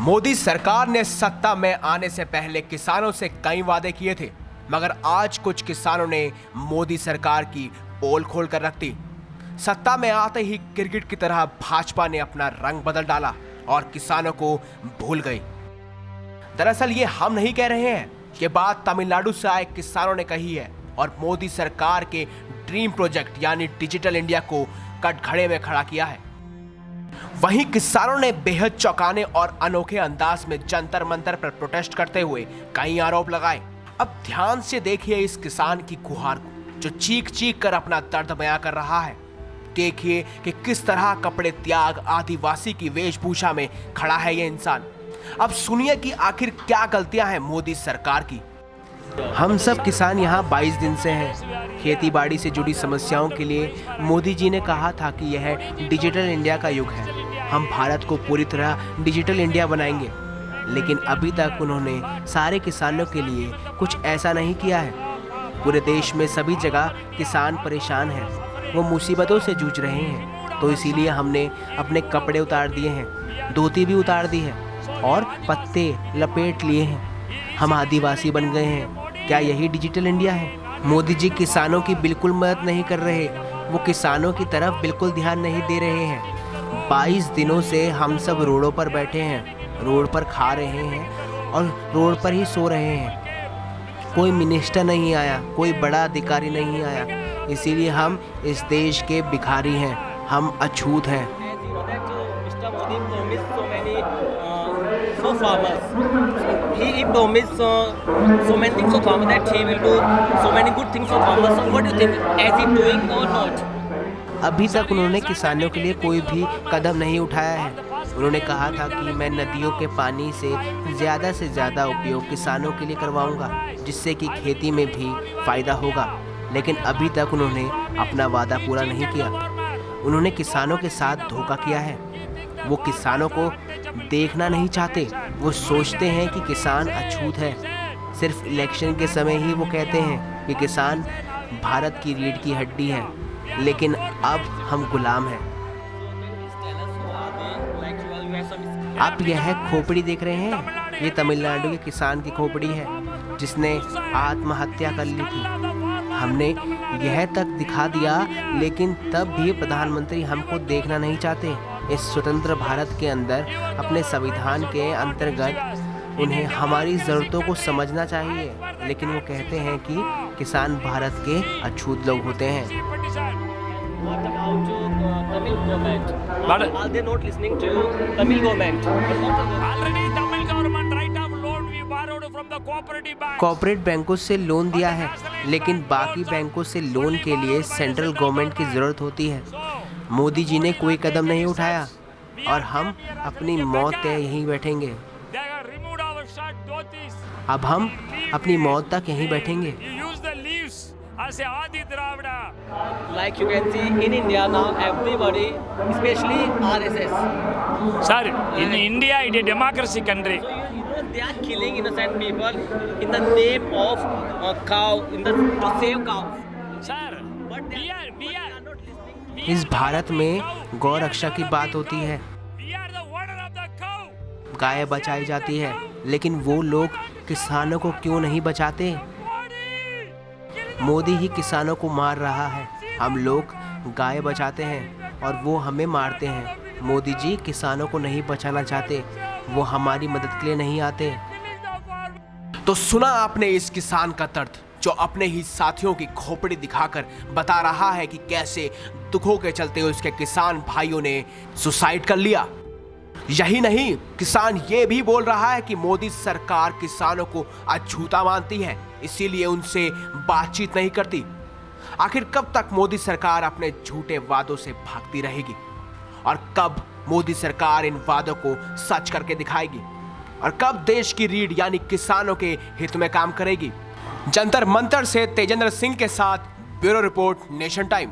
मोदी सरकार ने सत्ता में आने से पहले किसानों से कई वादे किए थे, मगर आज कुछ किसानों ने मोदी सरकार की पोल खोल कर रख दी। सत्ता में आते ही क्रिकेट की तरह भाजपा ने अपना रंग बदल डाला और किसानों को भूल गई। दरअसल ये हम नहीं कह रहे हैं, ये बात तमिलनाडु से आए किसानों ने कही है और मोदी सरकार के ड्रीम प्रोजेक्ट यानी डिजिटल इंडिया को कटघरे में खड़ा किया है। वहीं किसानों ने बेहद चौंकाने और अनोखे अंदाज में जंतर मंतर पर प्रोटेस्ट करते हुए कई आरोप लगाए। अब ध्यान से देखिए इस किसान की गुहार को, जो चीख चीख कर अपना दर्द बयां कर रहा है। देखिए कि किस तरह कपड़े त्याग आदिवासी की वेशभूषा में खड़ा है ये इंसान। अब सुनिए कि आखिर क्या गलतियां हैं मोदी सरकार की। हम सब किसान यहाँ 22 दिन से हैं। खेती बाड़ी से जुड़ी समस्याओं के लिए मोदी जी ने कहा था कि यह डिजिटल इंडिया का युग है, हम भारत को पूरी तरह डिजिटल इंडिया बनाएंगे। लेकिन अभी तक उन्होंने सारे किसानों के लिए कुछ ऐसा नहीं किया है। पूरे देश में सभी जगह किसान परेशान हैं, वो मुसीबतों से जूझ रहे हैं। तो इसीलिए हमने अपने कपड़े उतार दिए हैं, धोती भी उतार दी है और पत्ते लपेट लिए हैं। हम आदिवासी बन गए हैं। क्या यही डिजिटल इंडिया है? मोदी जी किसानों की बिल्कुल मदद नहीं कर रहे, वो किसानों की तरफ बिल्कुल ध्यान नहीं दे रहे हैं। 22 दिनों से हम सब रोडों पर बैठे हैं, रोड पर खा रहे हैं और रोड पर ही सो रहे हैं। कोई मिनिस्टर नहीं आया, कोई बड़ा अधिकारी नहीं आया। इसीलिए हम इस देश के भिखारी हैं, हम अछूत हैं। So farmers, he promised so many things for farmers that he will do so many good things for farmers. So what do you think? Is he doing or not? अभी तक उन्होंने किसानों के लिए कोई भी कदम नहीं उठाया है। उन्होंने कहा था कि मैं नदियों के पानी से ज़्यादा उपयोग किसानों के लिए करवाऊंगा, जिससे कि खेती में भी फायदा होगा। लेकिन अभी तक उन्होंने अपना वादा पूरा नहीं किया। उन्होंने किसानों के साथ धोखा किया है। वो किसानों को देखना नहीं चाहते। वो सोचते हैं कि किसान अछूत है। सिर्फ इलेक्शन के समय ही वो कहते हैं कि किसान भारत की रीढ़ की हड्डी है, लेकिन अब हम गुलाम हैं। आप यह खोपड़ी देख रहे हैं, ये तमिलनाडु के किसान की खोपड़ी है जिसने आत्महत्या कर ली थी। हमने यह तक दिखा दिया, लेकिन तब भी प्रधानमंत्री हमको देखना नहीं चाहते। इस स्वतंत्र भारत के अंदर अपने संविधान के अंतर्गत उन्हें हमारी ज़रूरतों को समझना चाहिए, लेकिन वो कहते हैं कि किसान भारत के अछूत लोग होते हैं। What about Tamil government? Are they not listening to Tamil government? Already Tamil government right of loan we borrowed from the cooperative bank. Corporate बैंकों से लोन दिया है, लेकिन बाकी बैंकों से लोन के लिए सेंट्रल गवर्नमेंट की ज़रूरत होती है। मोदी जी ने कोई कदम नहीं उठाया और हम अपनी मौत तय यहीं बैठेंगे। They have removed our shirt, dhotis. अब हम अपनी मौत तक यहीं बैठेंगे। You use the leaves as a Adi Dravida. Like you can see in India now, everybody, especially RSS. Sir, in India it is a democracy country. So you know they are killing innocent people in the name of cow, to save cows. Sir, But we are not listening. इस भारत में गौ रक्षा की बात होती है, we are the owner of the cow. गाय बचाई जाती है, लेकिन वो लोग किसानों को क्यों नहीं बचाते? मोदी ही किसानों को मार रहा है। हम लोग गाय बचाते हैं और वो हमें मारते हैं। मोदी जी किसानों को नहीं बचाना चाहते, वो हमारी मदद के लिए नहीं आते। तो सुना आपने इस किसान का दर्द, जो अपने ही साथियों की खोपड़ी दिखाकर बता रहा है कि कैसे दुखों के चलते उसके किसान भाइयों ने सुसाइड कर लिया। यही नहीं, किसान ये भी बोल रहा है कि मोदी सरकार किसानों को अछूता मानती है, इसीलिए उनसे बातचीत नहीं करती। आखिर कब तक मोदी सरकार अपने झूठे वादों से भागती रहेगी और कब मोदी सरकार इन वादों को सच करके दिखाएगी और कब देश की रीढ़ यानी किसानों के हित में काम करेगी? जंतर मंतर से तेजेंद्र सिंह के साथ ब्यूरो रिपोर्ट, नेशन टाइम।